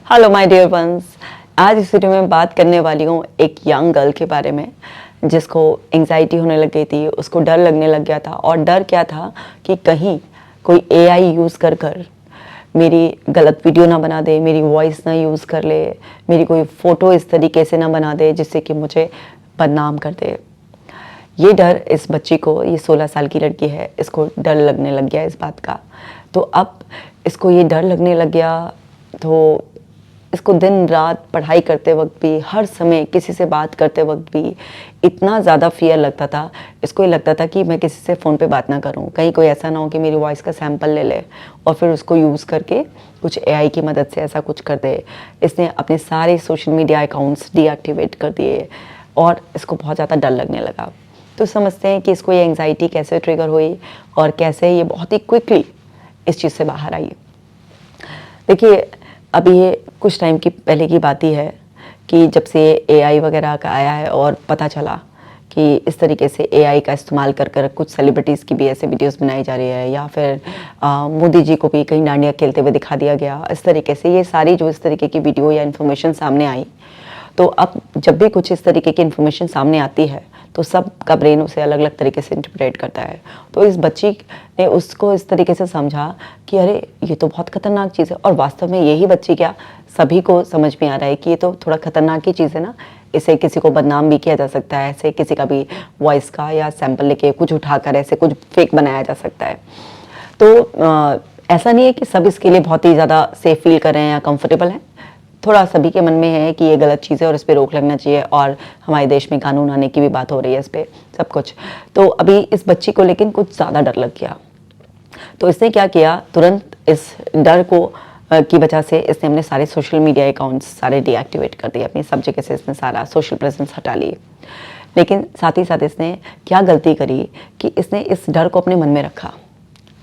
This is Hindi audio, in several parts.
Hello my dear ones. आज इस वीडियो में बात करने वाली हूँ एक यंग गर्ल के बारे में जिसको एंजाइटी होने लग गई थी, उसको डर लगने लग गया था। और डर क्या था कि कहीं कोई एआई यूज़ कर कर मेरी गलत वीडियो ना बना दे, मेरी वॉइस ना यूज़ कर ले, मेरी कोई फ़ोटो इस तरीके से ना बना दे जिससे कि मुझे बदनाम कर दे। ये डर इस बच्ची को, ये 16 साल की लड़की है, इसको डर लगने लग गया इस बात का। तो अब इसको ये डर लगने लग गया तो इसको दिन रात पढ़ाई करते वक्त भी, हर समय किसी से बात करते वक्त भी इतना ज़्यादा फियर लगता था। इसको ये लगता था कि मैं किसी से फ़ोन पे बात ना करूं, कहीं कोई ऐसा ना हो कि मेरी वॉइस का सैंपल ले ले और फिर उसको यूज़ करके कुछ एआई की मदद से ऐसा कुछ कर दे। इसने अपने सारे सोशल मीडिया अकाउंट्स डीएक्टिवेट कर दिए और इसको बहुत ज़्यादा डर लगने लगा। तो समझते हैं कि इसको ये एंग्जाइटी कैसे ट्रिगर हुई और कैसे ये बहुत ही क्विकली इस चीज़ से बाहर आई। देखिए, अभी ये कुछ टाइम की पहले की बात ही है कि जब से एआई वगैरह का आया है और पता चला कि इस तरीके से एआई का इस्तेमाल कर कर कुछ सेलिब्रिटीज़ की भी ऐसे वीडियोस बनाई जा रही है, या फिर मोदी जी को भी कहीं डांडिया खेलते हुए दिखा दिया गया। इस तरीके से ये सारी जो इस तरीके की वीडियो या इन्फॉर्मेशन सामने आई, तो अब जब भी कुछ इस तरीके की इन्फॉर्मेशन सामने आती है तो सबका ब्रेन उसे अलग अलग तरीके से इंटरप्रेट करता है। तो इस बच्ची ने उसको इस तरीके से समझा कि अरे ये तो बहुत खतरनाक चीज़ है। और वास्तव में यही बच्ची क्या, सभी को समझ में आ रहा है कि ये तो थोड़ा खतरनाक ही चीज़ है ना, इसे किसी को बदनाम भी किया जा सकता है, ऐसे किसी का भी वॉइस का या सैंपल लेके कुछ उठाकर ऐसे कुछ फेक बनाया जा सकता है। तो ऐसा नहीं है कि सब इसके लिए बहुत ही ज़्यादा सेफ फील कर रहे हैं या कंफर्टेबल हैं। थोड़ा सभी के मन में है कि ये गलत चीज़ है और इस पर रोक लगना चाहिए, और हमारे देश में कानून आने की भी बात हो रही है इस पर सब कुछ। तो अभी इस बच्ची को लेकिन कुछ ज़्यादा डर लग गया। तो इसने क्या किया, तुरंत इस डर को की वजह से इसने अपने सारे सोशल मीडिया अकाउंट्स सारे डीएक्टिवेट कर दिए, अपनी सब जगह से इसने सारा सोशल प्रेजेंस हटा लिए। लेकिन साथ ही साथ इसने क्या गलती करी कि इसने इस डर को अपने मन में रखा।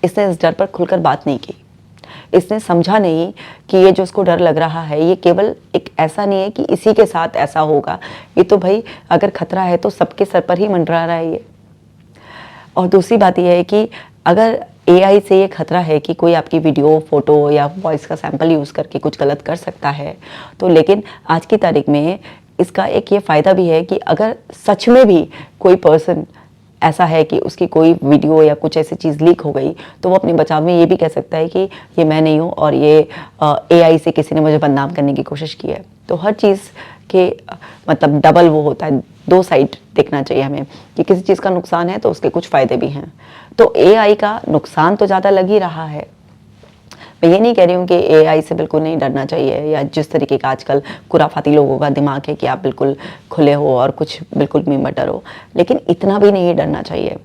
इसने इस डर पर खुलकर बात नहीं की। इसने समझा नहीं कि ये जो उसको डर लग रहा है ये केवल एक ऐसा नहीं है कि इसी के साथ ऐसा होगा, ये तो भाई अगर खतरा है तो सबके सर पर ही मंडरा रहा है ये। और दूसरी बात यह है कि अगर एआई से ये खतरा है कि कोई आपकी वीडियो, फोटो या वॉइस का सैंपल यूज़ करके कुछ गलत कर सकता है, तो लेकिन आज की तारीख में इसका एक ये फ़ायदा भी है कि अगर सच में भी कोई पर्सन ऐसा है कि उसकी कोई वीडियो या कुछ ऐसी चीज़ लीक हो गई, तो वो अपने बचाव में ये भी कह सकता है कि ये मैं नहीं हूँ और ये एआई से किसी ने मुझे बदनाम करने की कोशिश की है। तो हर चीज़ के मतलब डबल वो होता है, दो साइड देखना चाहिए हमें कि किसी चीज़ का नुकसान है तो उसके कुछ फ़ायदे भी हैं। तो एआई का नुकसान तो ज़्यादा लग ही रहा है। मैं ये नहीं कह रही हूँ कि एआई से बिल्कुल नहीं डरना चाहिए, या जिस तरीके का आजकल खुराफाती लोगों का दिमाग है कि आप बिल्कुल खुले हो और कुछ बिल्कुल भी मत डरो, लेकिन इतना भी नहीं डरना चाहिए।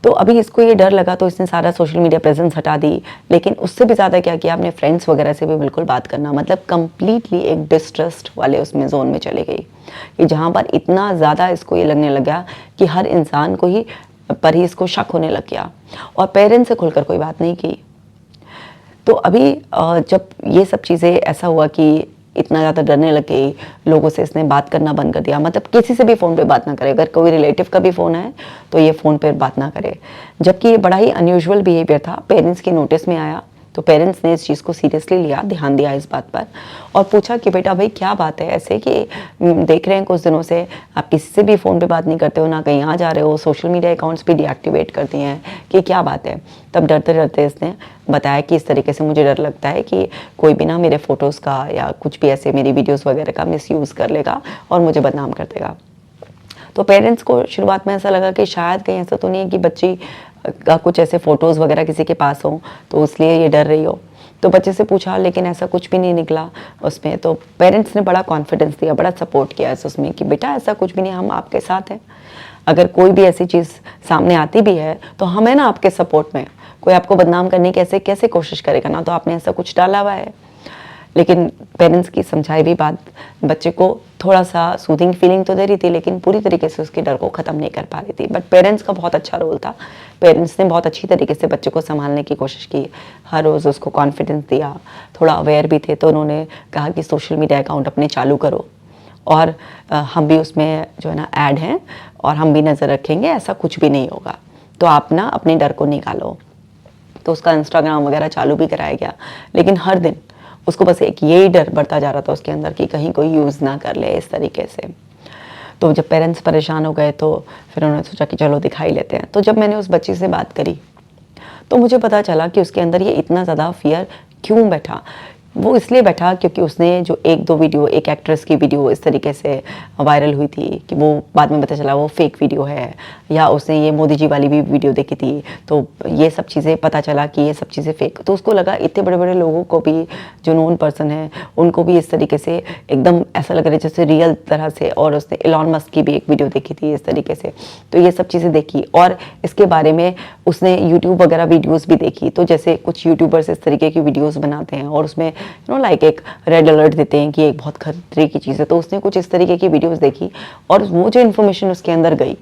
तो अभी इसको ये डर लगा तो इसने सारा सोशल मीडिया प्रेजेंस हटा दी। लेकिन उससे भी ज़्यादा क्या किया, अपने फ्रेंड्स वगैरह से भी बिल्कुल बात करना, मतलब कंप्लीटली एक डिस्ट्रस्ट वाले उसमें जोन में चले गई कि जहाँ पर इतना ज़्यादा इसको ये लगने लगा कि हर इंसान को ही पर ही इसको शक होने लग गया। और पेरेंट्स से खुलकर कोई बात नहीं की। तो अभी जब ये सब चीज़ें ऐसा हुआ कि इतना ज़्यादा डरने लग गई, लोगों से इसने बात करना बंद कर दिया। मतलब किसी से भी फ़ोन पे बात ना करे, अगर कोई रिलेटिव का भी फ़ोन है तो ये फ़ोन पे बात ना करे। जबकि ये बड़ा ही अनयूजुअल बिहेवियर था, पेरेंट्स की नोटिस में आया तो पेरेंट्स ने इस चीज़ को सीरियसली लिया, ध्यान दिया इस बात पर और पूछा कि बेटा भाई क्या बात है ऐसे कि देख रहे हैं कुछ दिनों से आप किसी से भी फ़ोन पे बात नहीं करते हो, ना कहीं आ जा रहे हो, सोशल मीडिया अकाउंट्स भी डीएक्टिवेट कर दिए हैं, कि क्या बात है। तब डरते डरते इसने बताया कि इस तरीके से मुझे डर लगता है कि कोई भी ना मेरे फ़ोटोज़ का या कुछ भी ऐसे मेरी वीडियोज़ वगैरह का मिसयूज़ कर लेगा और मुझे बदनाम कर देगा। तो पेरेंट्स को शुरुआत में ऐसा लगा कि शायद कहीं ऐसा तो नहीं है कि बच्ची का कुछ ऐसे फ़ोटोज़ वगैरह किसी के पास हो तो इसलिए ये डर रही हो। तो बच्चे से पूछा, लेकिन ऐसा कुछ भी नहीं निकला उसमें। तो पेरेंट्स ने बड़ा कॉन्फिडेंस दिया, बड़ा सपोर्ट किया उसमें कि बेटा ऐसा कुछ भी नहीं, हम आपके साथ हैं। अगर कोई भी ऐसी चीज़ सामने आती भी है तो हम है ना आपके सपोर्ट में, कोई आपको बदनाम करने की कैसे कोशिश करेगा ना, तो आपने ऐसा कुछ डाला हुआ है। लेकिन पेरेंट्स की समझाई भी बात बच्चे को थोड़ा सा सूदिंग फीलिंग तो दे रही थी, लेकिन पूरी तरीके से उसके डर को ख़त्म नहीं कर पा रही थी। बट पेरेंट्स का बहुत अच्छा रोल था। पेरेंट्स ने बहुत अच्छी तरीके से बच्चे को संभालने की कोशिश की, हर रोज़ उसको कॉन्फिडेंस दिया, थोड़ा अवेयर भी थे। तो उन्होंने कहा कि सोशल मीडिया अकाउंट अपने चालू करो और हम भी उसमें जो है ना ऐड हैं और हम भी नज़र रखेंगे, ऐसा कुछ भी नहीं होगा, तो आप ना अपने डर को निकालो। तो उसका इंस्टाग्राम वगैरह चालू भी कराया गया, लेकिन हर दिन उसको बस एक यही डर बढ़ता जा रहा था उसके अंदर कि कहीं कोई यूज़ ना कर ले इस तरीके से। तो जब पेरेंट्स परेशान हो गए तो फिर उन्होंने सोचा कि चलो दिखाई लेते हैं। तो जब मैंने उस बच्ची से बात करी तो मुझे पता चला कि उसके अंदर ये इतना ज़्यादा फ़ियर क्यों बैठा। वो इसलिए बैठा क्योंकि उसने जो 1-2 वीडियो, एक एक्ट्रेस की वीडियो इस तरीके से वायरल हुई थी कि वो बाद में पता चला वो फेक वीडियो है, या उसने ये मोदी जी वाली भी वीडियो देखी थी, तो ये सब चीज़ें पता चला कि ये सब चीज़ें फेक। तो उसको लगा इतने बड़े-बड़े लोगों को भी, जो नोन पर्सन है, उनको भी इस तरीके से एकदम ऐसा लग रहा है जैसे रियल तरह से। और उसने एलॉन मस्क की भी एक वीडियो देखी थी इस तरीके से। तो ये सब चीज़ें देखी और इसके बारे में उसने यूट्यूब वगैरह वीडियोज़ भी देखी। तो जैसे कुछ यूट्यूबर्स इस तरीके की वीडियोज़ बनाते हैं और उसमें लाइक एक रेड अलर्ट देते हैं कि एक बहुत खतरे की चीज़ है। तो उसने कुछ इस तरीके की वीडियोस देखी और वो जो इन्फॉर्मेशन उसके अंदर गई,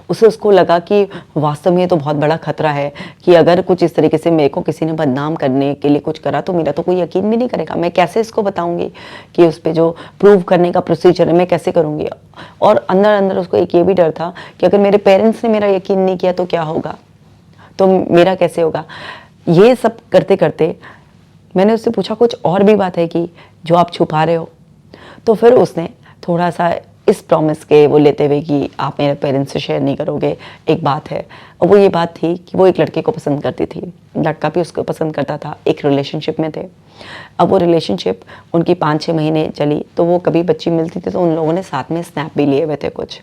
उसको लगा कि वास्तव में ये तो बहुत बड़ा खतरा है कि अगर कुछ इस तरीके से मेरे को किसी ने बदनाम करने के लिए कुछ करा तो मेरा तो कोई यकीन भी नहीं करेगा। मैं कैसे इसको बताऊंगी कि उस पर जो प्रूव करने का प्रोसीजर है मैं कैसे करूंगी। और अंदर अंदर उसको एक ये भी डर था कि अगर मेरे पेरेंट्स ने मेरा यकीन नहीं किया तो क्या होगा, तो मेरा कैसे होगा। ये सब करते करते मैंने उससे पूछा कुछ और भी बात है कि जो आप छुपा रहे हो। तो फिर उसने थोड़ा सा इस प्रॉमिस के वो लेते हुए कि आप मेरे पेरेंट्स से शेयर नहीं करोगे, एक बात है। और वो ये बात थी कि वो एक लड़के को पसंद करती थी, लड़का भी उसको पसंद करता था, एक रिलेशनशिप में थे। अब वो रिलेशनशिप उनकी 5-6 महीने चली, तो वो कभी बच्ची मिलती थी तो उन लोगों ने साथ में स्नैप भी लिए हुए थे। कुछ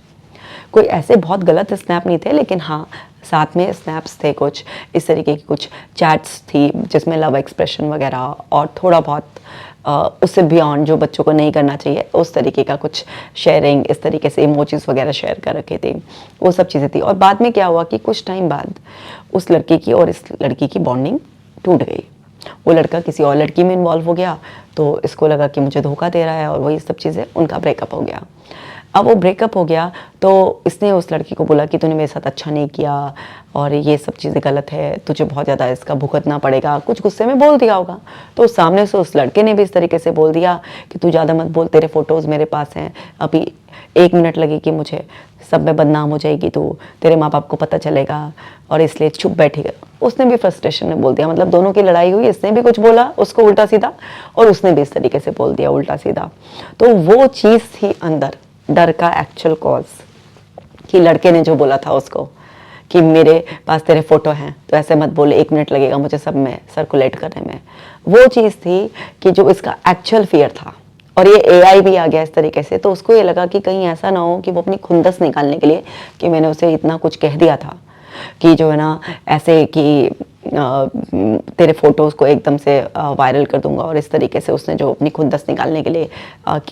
कोई ऐसे बहुत गलत स्नैप नहीं थे, लेकिन हाँ साथ में स्नैप्स थे, कुछ इस तरीके की कुछ चैट्स थी जिसमें लव एक्सप्रेशन वगैरह और थोड़ा बहुत उससे बियॉन्ड जो बच्चों को नहीं करना चाहिए उस तरीके का कुछ शेयरिंग, इस तरीके से इमोजीज वगैरह शेयर कर रखे थे, वो सब चीज़ें थी। और बाद में क्या हुआ कि कुछ टाइम बाद उस लड़के की और इस लड़की की बॉन्डिंग टूट गई। वो लड़का किसी और लड़की में इन्वॉल्व हो गया, तो इसको लगा कि मुझे धोखा दे रहा है और वही सब चीज़ें, उनका ब्रेकअप हो गया। अब वो ब्रेकअप हो गया तो इसने उस लड़की को बोला कि तूने मेरे साथ अच्छा नहीं किया और ये सब चीज़ें गलत है, तुझे बहुत ज़्यादा इसका भुगतना पड़ेगा, कुछ गुस्से में बोल दिया होगा। तो सामने से उस लड़के ने भी इस तरीके से बोल दिया कि तू ज़्यादा मत बोल, तेरे फोटोज़ मेरे पास हैं, अभी 1 मिनट लगेगी मुझे, सब में बदनाम हो जाएगी तू, तेरे माँ बाप को पता चलेगा और इसलिए चुप बैठेगा। उसने भी फ्रस्ट्रेशन में बोल दिया, मतलब दोनों की लड़ाई हुई, इसने भी कुछ बोला उसको उल्टा सीधा और उसने भी इस तरीके से बोल दिया उल्टा सीधा। तो वो चीज़ थी अंदर डर का एक्चुअल कॉज, कि लड़के ने जो बोला था उसको कि मेरे पास तेरे फोटो हैं तो ऐसे मत बोले, 1 मिनट लगेगा मुझे सब में सर्कुलेट करने में। वो चीज़ थी कि जो इसका एक्चुअल फियर था। और ये एआई भी आ गया इस तरीके से, तो उसको ये लगा कि कहीं ऐसा ना हो कि वो अपनी खुंदस निकालने के लिए कि मैंने उसे इतना कुछ कह दिया था कि जो है ना ऐसे कि तेरे फोटोज़ को एकदम से वायरल कर दूंगा, और इस तरीके से उसने जो अपनी खुंदस निकालने के लिए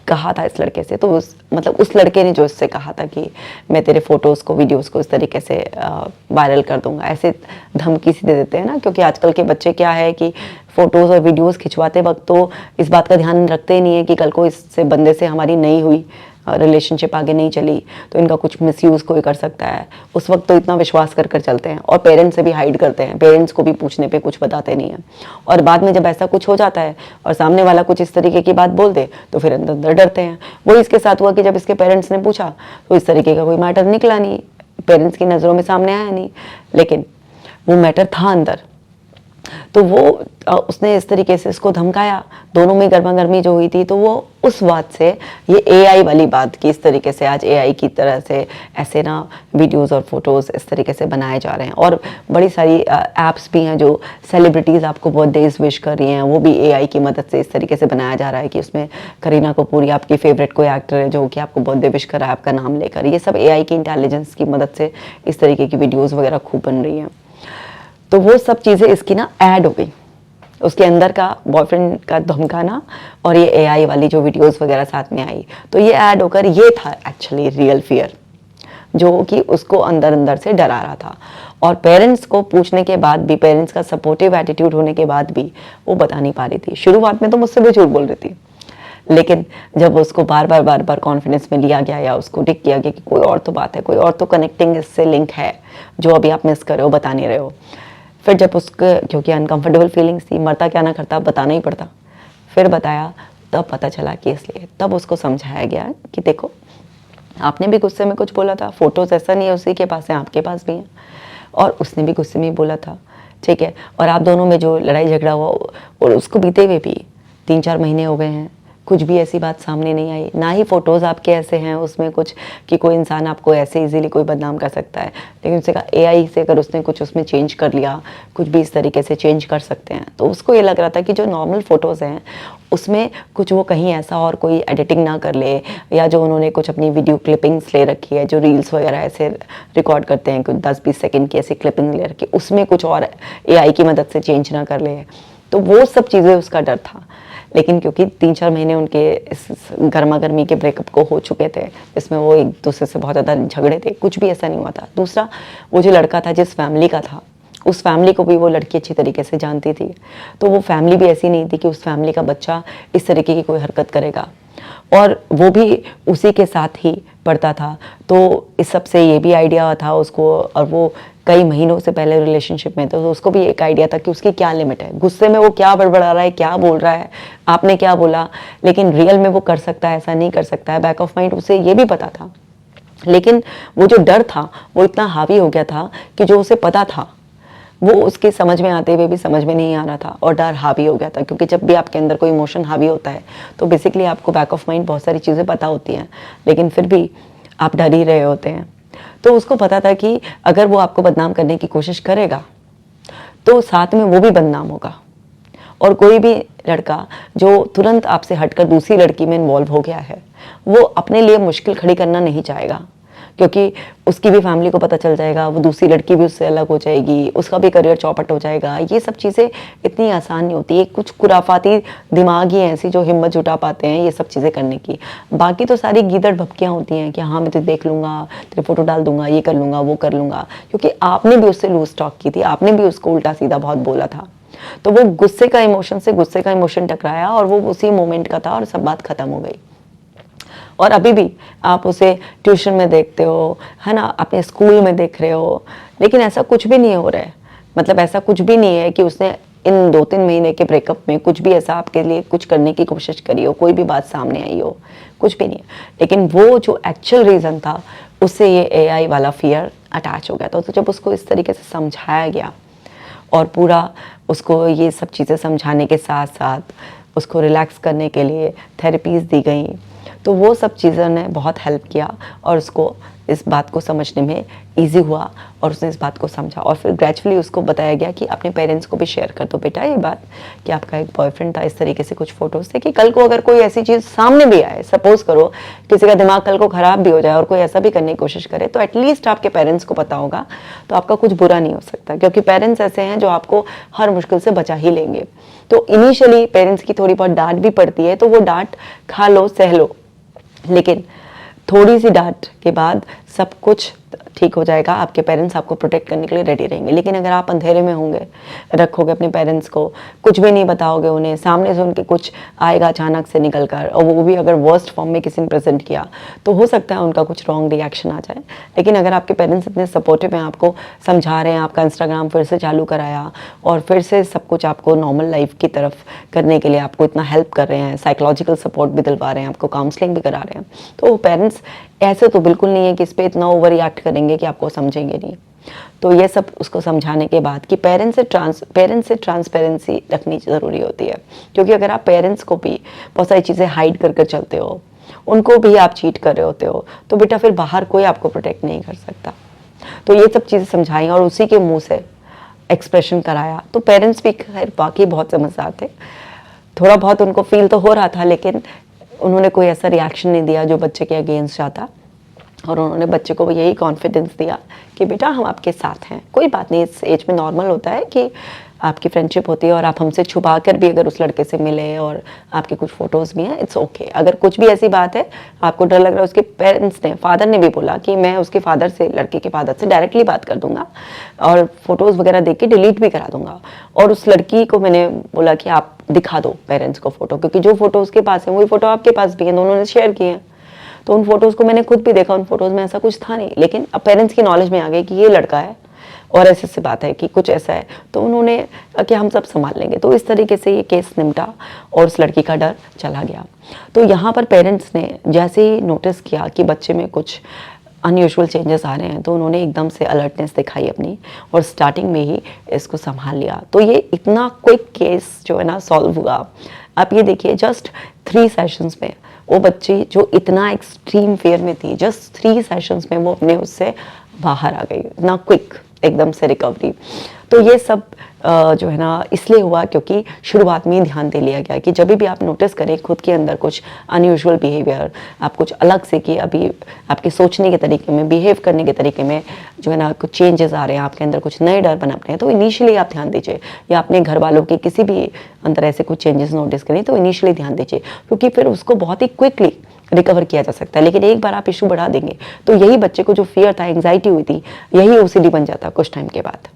कहा था इस लड़के से। तो उस लड़के ने जो इससे कहा था कि मैं तेरे फोटोज़ को, वीडियोज़ को इस तरीके से वायरल कर दूंगा, ऐसे धमकी सी दे देते हैं ना। क्योंकि आजकल के बच्चे क्या है कि फ़ोटोज़ और वीडियोज़ खिंचवाते वक्त तो इस बात का ध्यान रखते ही नहीं है कि कल को इससे बंदे से हमारी नहीं हुई, रिलेशनशिप आगे नहीं चली तो इनका कुछ मिसयूज़ कोई कर सकता है। उस वक्त तो इतना विश्वास कर चलते हैं और पेरेंट्स से भी हाइड करते हैं, पेरेंट्स को भी पूछने पे कुछ बताते नहीं हैं। और बाद में जब ऐसा कुछ हो जाता है और सामने वाला कुछ इस तरीके की बात बोल दे तो फिर अंदर अंदर डरते हैं। वही इसके साथ हुआ कि जब इसके पेरेंट्स ने पूछा तो इस तरीके का कोई मैटर निकला नहीं, पेरेंट्स की नज़रों में सामने आया नहीं, लेकिन वो मैटर था अंदर। तो वो उसने इस तरीके से इसको धमकाया, दोनों में गर्मा गर्मी जो हुई थी। तो वो उस बात से ये एआई वाली बात की इस तरीके से आज एआई की तरह से ऐसे ना वीडियोस और फोटोज़ इस तरीके से बनाए जा रहे हैं। और बड़ी सारी ऐप्स भी हैं जो सेलिब्रिटीज़ आपको बर्थडेज विश कर रही हैं, वो भी एआई की मदद से इस तरीके से बनाया जा रहा है कि उसमें करीना कपूर या आपकी फेवरेट कोई एक्टर है जो कि आपको बर्थडे विश कर रहा है आपका नाम लेकर। ये सब एआई की इंटेलिजेंस की मदद से इस तरीके की वीडियोज़ वगैरह खूब बन रही हैं। तो वो सब चीज़ें इसकी ना ऐड हो गई, उसके अंदर का बॉयफ्रेंड का धमकाना और ये एआई वाली जो वीडियोस वगैरह साथ में आई, तो ये ऐड होकर ये था एक्चुअली रियल फियर जो कि उसको अंदर अंदर से डरा रहा था। और पेरेंट्स को पूछने के बाद भी, पेरेंट्स का सपोर्टिव एटीट्यूड होने के बाद भी वो बता नहीं पा रही थी। शुरुआत में तो मुझसे भी झूठ बोल रही थी, लेकिन जब उसको बार बार कॉन्फिडेंस में लिया गया या उसको टिक किया गया कि कोई और तो बात है, कोई और तो कनेक्टिंग इससे लिंक है जो अभी आप मिस कर रहे हो, बता नहीं रहे हो। फिर जब उसके, क्योंकि अनकंफर्टेबल फीलिंग्स थी, मरता क्या ना करता, बताना ही पड़ता, फिर बताया, तब पता चला कि इसलिए। तब उसको समझाया गया कि देखो आपने भी गुस्से में कुछ बोला था, फोटोज ऐसा नहीं है उसी के पास है, आपके पास भी हैं, और उसने भी गुस्से में बोला था, ठीक है। और आप दोनों में जो लड़ाई झगड़ा हुआ और उसको बीते हुए भी 3-4 महीने हो गए हैं, कुछ भी ऐसी बात सामने नहीं आई, ना ही फ़ोटोज़ आपके ऐसे हैं उसमें कुछ कि कोई इंसान आपको ऐसे इजीली कोई बदनाम कर सकता है। लेकिन उससे कहा एआई से अगर उसने कुछ उसमें चेंज कर लिया, कुछ भी इस तरीके से चेंज कर सकते हैं, तो उसको ये लग रहा था कि जो नॉर्मल फ़ोटोज़ हैं उसमें कुछ वो कहीं ऐसा और कोई एडिटिंग ना कर ले, या जो उन्होंने कुछ अपनी वीडियो क्लिपिंग्स ले रखी है, जो रील्स वगैरह ऐसे रिकॉर्ड करते हैं, कुछ 10-20 सेकंड की ऐसी क्लिपिंग ले रखी है, उसमें कुछ और एआई की मदद से चेंज ना कर ले। तो वो सब चीज़ें उसका डर था। लेकिन क्योंकि 3-4 महीने उनके इस गर्मा गर्मी के ब्रेकअप को हो चुके थे, इसमें वो एक दूसरे से बहुत ज़्यादा झगड़े थे, कुछ भी ऐसा नहीं हुआ था। दूसरा, वो जो लड़का था जिस फैमिली का था, उस फैमिली को भी वो लड़की अच्छी तरीके से जानती थी। तो वो फैमिली भी ऐसी नहीं थी कि उस फैमिली का बच्चा इस तरीके की कोई हरकत करेगा, और वो भी उसी के साथ ही पढ़ता था। तो इस सब से ये भी आइडिया था उसको, और वो कई महीनों से पहले रिलेशनशिप में, तो उसको भी एक आइडिया था कि उसकी क्या लिमिट है, गुस्से में वो क्या बड़बड़ा रहा है, क्या बोल रहा है, आपने क्या बोला, लेकिन रियल में वो कर सकता है, ऐसा नहीं कर सकता है। बैक ऑफ माइंड उसे ये भी पता था, लेकिन वो जो डर था वो इतना हावी हो गया था कि जो उसे पता था वो उसके समझ में आते हुए भी समझ में नहीं आ रहा था, और डर हावी हो गया था। क्योंकि जब भी आपके अंदर कोई इमोशन हावी होता है तो बेसिकली आपको बैक ऑफ माइंड बहुत सारी चीज़ें पता होती हैं, लेकिन फिर भी आप डर ही रहे होते हैं। तो उसको पता था कि अगर वो आपको बदनाम करने की कोशिश करेगा तो साथ में वो भी बदनाम होगा, और कोई भी लड़का जो तुरंत आपसे हटकर दूसरी लड़की में इन्वॉल्व हो गया है, वो अपने लिए मुश्किल खड़ी करना नहीं चाहेगा, क्योंकि उसकी भी फैमिली को पता चल जाएगा, वो दूसरी लड़की भी उससे अलग हो जाएगी, उसका भी करियर चौपट हो जाएगा। ये सब चीज़ें इतनी आसान नहीं होती है, कुछ खुराफाती दिमाग ही ऐसी जो हिम्मत जुटा पाते हैं ये सब चीज़ें करने की। बाकी तो सारी गीदड़ भपकियाँ होती हैं कि हाँ मैं तुझे देख लूँगा, तेरे फोटो डाल दूंगा, ये कर लूँगा, वो कर लूँगा, क्योंकि आपने भी उससे लूज टॉक की थी, आपने भी उसको उल्टा सीधा बहुत बोला था। तो वो गुस्से का इमोशन से गुस्से का इमोशन टकराया, और वो उसी मोमेंट का था, और सब बात खत्म हो गई। और अभी भी आप उसे ट्यूशन में देखते हो, है ना, अपने स्कूल में देख रहे हो, लेकिन ऐसा कुछ भी नहीं हो रहा है। मतलब ऐसा कुछ भी नहीं है कि उसने इन 2-3 महीने के ब्रेकअप में कुछ भी ऐसा आपके लिए कुछ करने की कोशिश करी हो, कोई भी बात सामने आई हो, कुछ भी नहीं है। लेकिन वो जो एक्चुअल रीज़न था, उससे ये एआई वाला फियर अटैच हो गया था। तो जब उसको इस तरीके से समझाया गया, और पूरा उसको ये सब चीज़ें समझाने के साथ साथ उसको रिलैक्स करने के लिए थेरेपीज़ दी गई, तो वो सब चीज़ों ने बहुत हेल्प किया, और उसको इस बात को समझने में इजी हुआ, और उसने इस बात को समझा। और फिर ग्रेजुअली उसको बताया गया कि अपने पेरेंट्स को भी शेयर कर दो बेटा ये बात कि आपका एक बॉयफ्रेंड था, इस तरीके से कुछ फ़ोटोज़ थे, कि कल को अगर कोई ऐसी चीज़ सामने भी आए, सपोज़ करो किसी का दिमाग कल को ख़राब भी हो जाए और कोई ऐसा भी करने की कोशिश करे, तो एटलीस्ट आपके पेरेंट्स को पता होगा, तो आपका कुछ बुरा नहीं हो सकता। क्योंकि पेरेंट्स ऐसे हैं जो आपको हर मुश्किल से बचा ही लेंगे। तो इनिशियली पेरेंट्स की थोड़ी बहुत डांट भी पड़ती है, तो वो डांट खा लो, सह लो, लेकिन थोड़ी सी डांट के बाद सब कुछ ठीक हो जाएगा। आपके पेरेंट्स आपको प्रोटेक्ट करने के लिए रेडी रहेंगे। लेकिन अगर आप अंधेरे में होंगे, रखोगे अपने पेरेंट्स को, कुछ भी नहीं बताओगे उन्हें, सामने से उनके कुछ आएगा अचानक से निकल कर, और वो भी अगर वर्स्ट फॉर्म में किसी ने प्रेजेंट किया, तो हो सकता है उनका कुछ रॉन्ग रिएक्शन आ जाए। लेकिन अगर आपके पेरेंट्स इतने सपोर्टिव हैं, आपको समझा रहे हैं, आपका इंस्टाग्राम फिर से चालू कराया और फिर से सब कुछ आपको नॉर्मल लाइफ की तरफ करने के लिए आपको इतना हेल्प कर रहे हैं, साइकोलॉजिकल सपोर्ट भी दिलवा रहे हैं, आपको काउंसलिंग भी करा रहे हैं, तो पेरेंट्स ऐसे तो बिल्कुल नहीं है कि इस पर इतना ओवर रिएक्ट करेंगे कि आपको समझेंगे नहीं। तो ये सब उसको समझाने के बाद कि पेरेंट्स से ट्रांसपेरेंसी रखनी ज़रूरी होती है। क्योंकि अगर आप पेरेंट्स को भी बहुत सारी चीज़ें हाइड कर कर चलते हो, उनको भी आप चीट कर रहे होते हो, तो बेटा फिर बाहर कोई आपको प्रोटेक्ट नहीं कर सकता। तो ये सब चीज़ें समझाई और उसी के मुँह से एक्सप्रेशन कराया। तो पेरेंट्स भी खैर बाकी बहुत समझदार थे, थोड़ा बहुत उनको फील तो हो रहा था, लेकिन उन्होंने कोई ऐसा रिएक्शन नहीं दिया जो बच्चे के अगेंस्ट जाता, और उन्होंने बच्चे को यही कॉन्फिडेंस दिया कि बेटा हम आपके साथ हैं, कोई बात नहीं। इस एज में नॉर्मल होता है कि आपकी फ्रेंडशिप होती है और आप हमसे छुपा कर भी अगर उस लड़के से मिले और आपके कुछ फ़ोटोज़ भी हैं, इट्स ओके। अगर कुछ भी ऐसी बात है, आपको डर लग रहा है, उसके पेरेंट्स ने, फादर ने भी बोला कि मैं उसके फादर से, लड़के के फादर से डायरेक्टली बात कर दूंगा और फ़ोटोज़ वगैरह देख के डिलीट भी करा दूंगा। और उस लड़की को मैंने बोला कि आप दिखा दो पेरेंट्स को फ़ोटो, क्योंकि जो फ़ोटो उसके पास है वही फ़ोटो आपके पास भी है, दोनों ने शेयर किए हैं। तो उन फोटोज़ को मैंने खुद भी देखा, उन फोटोज़ में ऐसा कुछ था नहीं, लेकिन अब पेरेंट्स की नॉलेज में आ गई कि ये लड़का है और ऐसे से बात है कि कुछ ऐसा है, तो उन्होंने कि हम सब संभाल लेंगे। तो इस तरीके से ये केस निपटा और उस लड़की का डर चला गया। तो यहाँ पर पेरेंट्स ने जैसे ही नोटिस किया कि बच्चे में कुछ अनयूजुअल चेंजेस आ रहे हैं, तो उन्होंने एकदम से अलर्टनेस दिखाई अपनी और स्टार्टिंग में ही इसको संभाल लिया। तो ये इतना क्विक केस जो है ना सॉल्व हुआ, आप ये देखिए जस्ट 3 सेशंस में वो बच्ची जो इतना एक्सट्रीम फेयर में थी, जस्ट 3 सेशंस में वो अपने उससे बाहर आ गई, ना क्विक एकदम से रिकवरी। तो ये सब जो है ना इसलिए हुआ क्योंकि शुरुआत में ही ध्यान दे लिया गया कि जब भी आप नोटिस करें खुद के अंदर कुछ अनयूजुअल बिहेवियर, आप कुछ अलग से कि अभी आपके सोचने के तरीके में, बिहेव करने के तरीके में जो है ना कुछ चेंजेस आ रहे हैं, आपके अंदर कुछ नए डर पनप रहे हैं, तो इनिशियली आप ध्यान दीजिए। या अपने घर वालों के किसी भी अंदर ऐसे कुछ चेंजेस नोटिस करें तो इनिशियली ध्यान दीजिए, क्योंकि फिर उसको बहुत ही क्विकली रिकवर किया जा सकता है। लेकिन एक बार आप इशू बढ़ा देंगे तो यही बच्चे को जो फियर था, एंग्जाइटी हुई थी, यही ओसीडी बन जाता कुछ टाइम के बाद।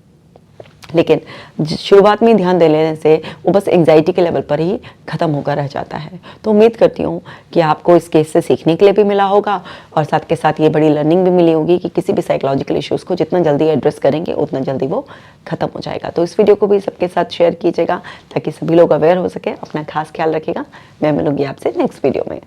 लेकिन शुरुआत में ध्यान दे लेने से वो बस एंग्जाइटी के लेवल पर ही ख़त्म होकर रह जाता है। तो उम्मीद करती हूँ कि आपको इस केस से सीखने के लिए भी मिला होगा और साथ के साथ ये बड़ी लर्निंग भी मिली होगी कि किसी भी साइकोलॉजिकल इश्यूज़ को जितना जल्दी एड्रेस करेंगे उतना जल्दी वो ख़त्म हो जाएगा। तो इस वीडियो को भी सबके साथ शेयर कीजिएगा ताकि सभी लोग अवेयर हो सके। अपना खास ख्याल रखिएगा। मैं मिलूंगी आपसे नेक्स्ट वीडियो में।